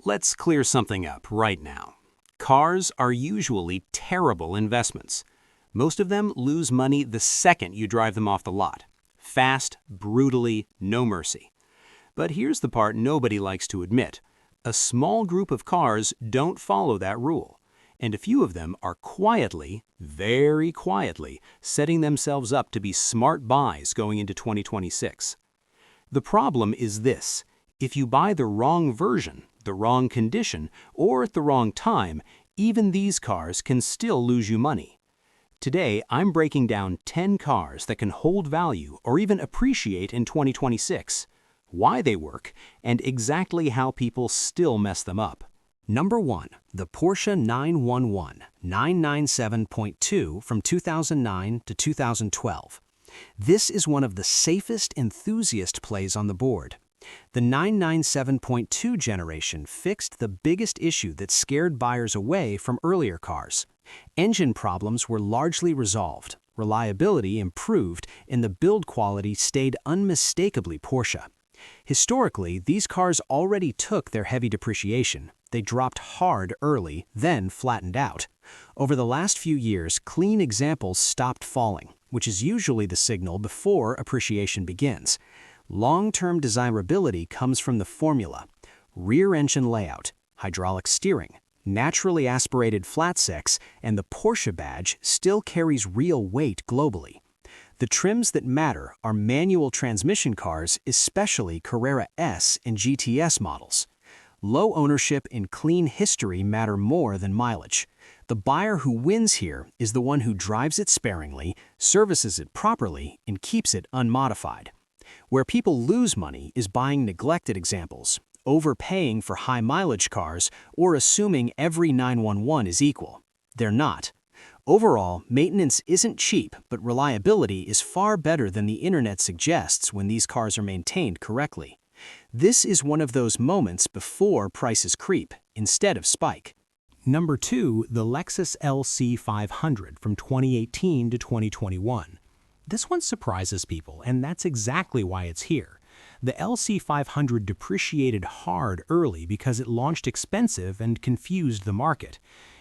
Let's clear something up right now. Cars are usually terrible investments. Most of them lose money the second you drive them off the lot. Fast, brutally, no mercy. But here's the part nobody likes to admit. A small group of cars don't follow that rule, and a few of them are quietly, very quietly, setting themselves up to be smart buys going into 2026. The problem is this: if you buy the wrong version, the wrong condition, or at the wrong time, even these cars can still lose you money. Today, I'm breaking down 10 cars that can hold value or even appreciate in 2026, why they work, and exactly how people still mess them up. Number 1. The Porsche 911 997.2 from 2009 to 2012. This is one of the safest enthusiast plays on the board. The 997.2 generation fixed the biggest issue that scared buyers away from earlier cars. Engine problems were largely resolved, reliability improved, and the build quality stayed unmistakably Porsche. Historically, these cars already took their heavy depreciation. They dropped hard early, then flattened out. Over the last few years, clean examples stopped falling, which is usually the signal before appreciation begins. Long-term desirability comes from the formula: rear engine layout, hydraulic steering, naturally aspirated flat six, and the Porsche badge still carries real weight globally. The trims that matter are manual transmission cars, especially Carrera S and GTS models. Low ownership and clean history matter more than mileage. The buyer who wins here is the one who drives it sparingly, services it properly, and keeps it unmodified. Where people lose money is buying neglected examples, overpaying for high-mileage cars, or assuming every 911 is equal. They're not. Overall, maintenance isn't cheap, but reliability is far better than the internet suggests when these cars are maintained correctly. This is one of those moments before prices creep, instead of spike. Number 2, the Lexus LC 500 from 2018 to 2021. This one surprises people, and that's exactly why it's here. The LC 500 depreciated hard early because it launched expensive and confused the market.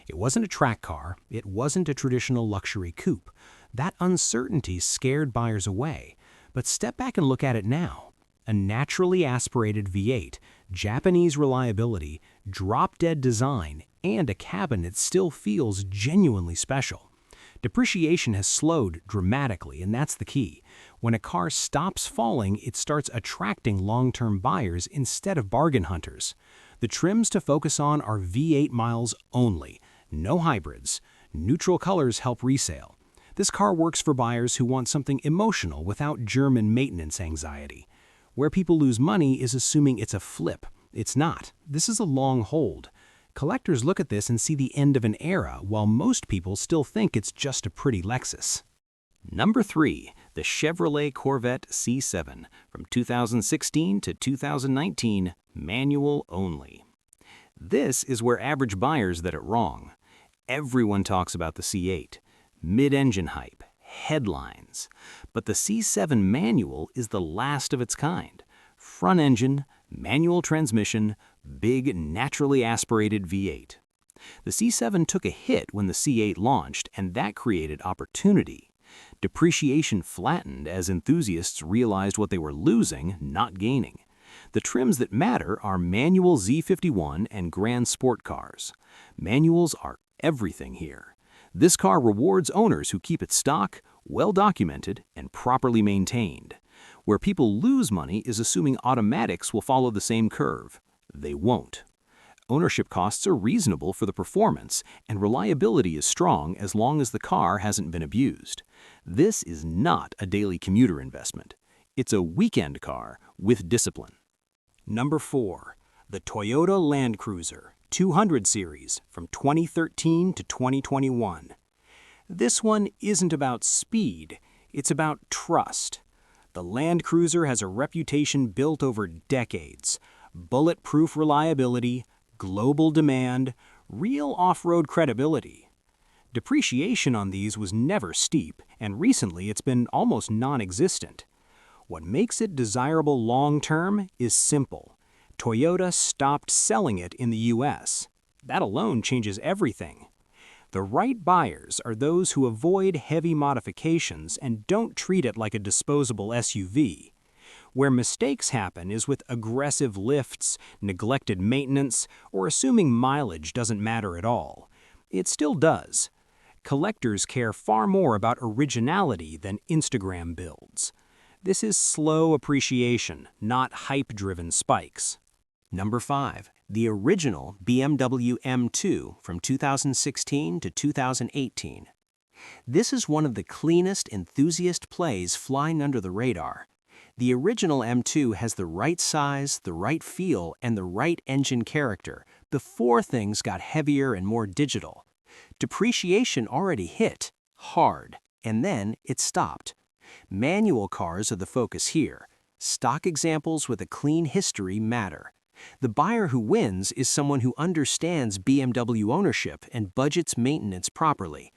It wasn't a track car, it wasn't a traditional luxury coupe. That uncertainty scared buyers away. But step back and look at it now. A naturally aspirated V8, Japanese reliability, drop-dead design, and a cabin that still feels genuinely special. Depreciation has slowed dramatically, and that's the key. When a car stops falling, it starts attracting long-term buyers instead of bargain hunters. The trims to focus on are V8 miles only, no hybrids. Neutral colors help resale. This car works for buyers who want something emotional without German maintenance anxiety. Where people lose money is assuming it's a flip. It's not. This is a long hold. Collectors look at this and see the end of an era, while most people still think it's just a pretty Lexus. Number 3, the Chevrolet Corvette C7 from 2016 to 2019, manual only. This is where average buyers get it wrong. Everyone talks about the C8, mid-engine hype, headlines. But the C7 manual is the last of its kind. Front engine, manual transmission, big naturally aspirated V8. The C7 took a hit when the C8 launched, and that created opportunity. Depreciation flattened as enthusiasts realized what they were losing, not gaining. The trims that matter are manual Z51 and Grand Sport cars. Manuals are everything here. This car rewards owners who keep it stock, well-documented, and properly maintained. Where people lose money is assuming automatics will follow the same curve. They won't. Ownership costs are reasonable for the performance, and reliability is strong as long as the car hasn't been abused. This is not a daily commuter investment. It's a weekend car with discipline. Number 4, the Toyota Land Cruiser 200 series from 2013 to 2021. This one isn't about speed, it's about trust. The Land Cruiser has a reputation built over decades. Bulletproof reliability, global demand, real off-road credibility. Depreciation on these was never steep, and recently it's been almost non-existent. What makes it desirable long-term is simple. Toyota stopped selling it in the US. That alone changes everything. The right buyers are those who avoid heavy modifications and don't treat it like a disposable SUV. Where mistakes happen is with aggressive lifts, neglected maintenance, or assuming mileage doesn't matter at all. It still does. Collectors care far more about originality than Instagram builds. This is slow appreciation, not hype-driven spikes. Number 5. The original BMW M2 from 2016 to 2018. This is one of the cleanest enthusiast plays flying under the radar. The original M2 has the right size, the right feel, and the right engine character before things got heavier and more digital. Depreciation already hit, hard, and then it stopped. Manual cars are the focus here. Stock examples with a clean history matter. The buyer who wins is someone who understands BMW ownership and budgets maintenance properly.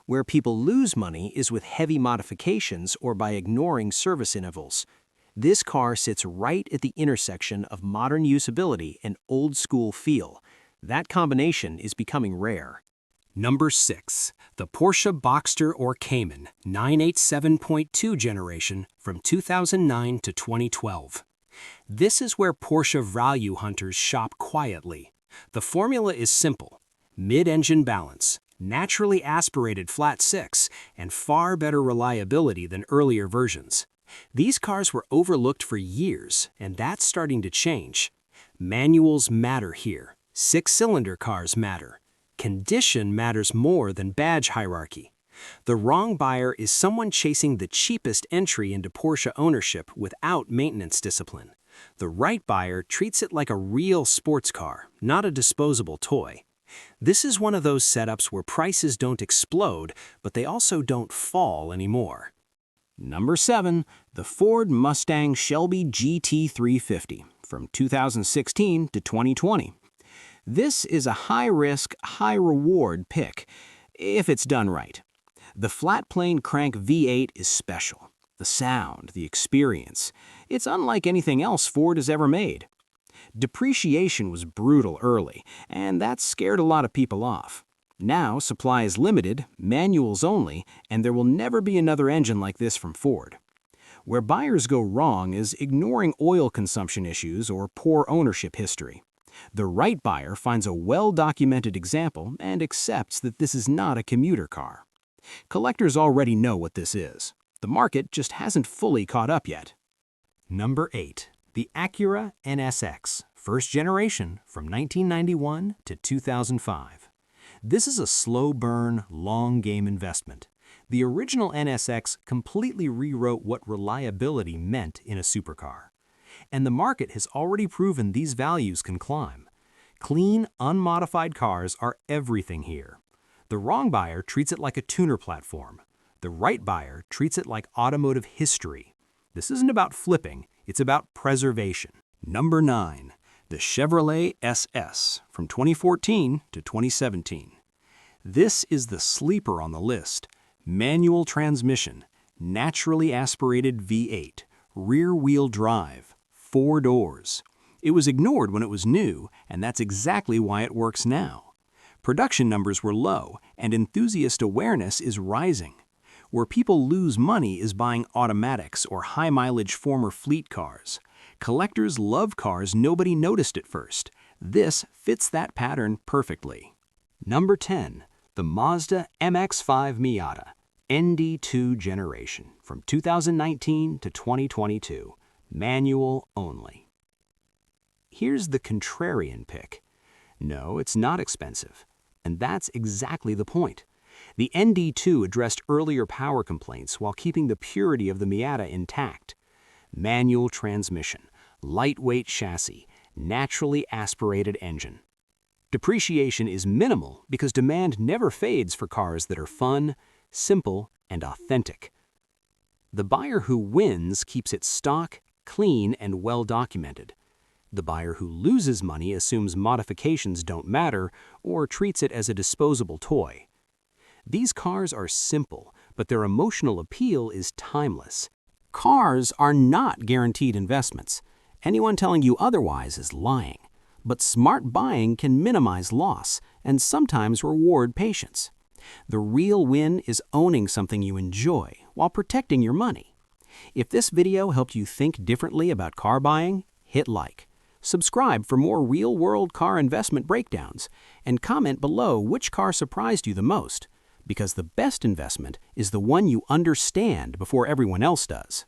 Where people lose money is with heavy modifications or by ignoring service intervals. This car sits right at the intersection of modern usability and old-school feel. That combination is becoming rare. Number 6. The Porsche Boxster or Cayman 987.2 generation from 2009 to 2012. This is where Porsche value hunters shop quietly. The formula is simple: mid-engine balance, naturally aspirated flat six, and far better reliability than earlier versions. These cars were overlooked for years, and that's starting to change. Manuals matter here. Six-cylinder cars matter. Condition matters more than badge hierarchy. The wrong buyer is someone chasing the cheapest entry into Porsche ownership without maintenance discipline. The right buyer treats it like a real sports car, not a disposable toy. This is one of those setups where prices don't explode, but they also don't fall anymore. Number 7. The Ford Mustang Shelby GT350 from 2016 to 2020. This is a high-risk, high-reward pick, if it's done right. The flat-plane crank V8 is special. The sound, the experience. It's unlike anything else Ford has ever made. Depreciation was brutal early, and that scared a lot of people off. Now, supply is limited, manuals only, and there will never be another engine like this from Ford. Where buyers go wrong is ignoring oil consumption issues or poor ownership history. The right buyer finds a well-documented example and accepts that this is not a commuter car. Collectors already know what this is. The market just hasn't fully caught up yet. Number 8. The Acura NSX, first generation from 1991 to 2005. This is a slow-burn, long-game investment. The original NSX completely rewrote what reliability meant in a supercar. And the market has already proven these values can climb. Clean, unmodified cars are everything here. The wrong buyer treats it like a tuner platform. The right buyer treats it like automotive history. This isn't about flipping, it's about preservation. Number 9. The Chevrolet SS from 2014 to 2017. This is the sleeper on the list. Manual transmission, naturally aspirated V8, rear-wheel drive, 4 doors. It was ignored when it was new, and that's exactly why it works now. Production numbers were low, and enthusiast awareness is rising. Where people lose money is buying automatics or high-mileage former fleet cars. Collectors love cars nobody noticed at first. This fits that pattern perfectly. Number 10. The Mazda MX-5 Miata, ND2 generation, from 2019 to 2022. Manual only. Here's the contrarian pick. No, it's not expensive. And that's exactly the point. The ND2 addressed earlier power complaints while keeping the purity of the Miata intact. Manual transmission, lightweight chassis, naturally aspirated engine. Depreciation is minimal because demand never fades for cars that are fun, simple, and authentic. The buyer who wins keeps it stock, clean, and well documented. The buyer who loses money assumes modifications don't matter or treats it as a disposable toy. These cars are simple, but their emotional appeal is timeless. Cars are not guaranteed investments. Anyone telling you otherwise is lying. But smart buying can minimize loss and sometimes reward patience. The real win is owning something you enjoy while protecting your money. If this video helped you think differently about car buying, hit like. Subscribe for more real-world car investment breakdowns, and comment below which car surprised you the most, because the best investment is the one you understand before everyone else does.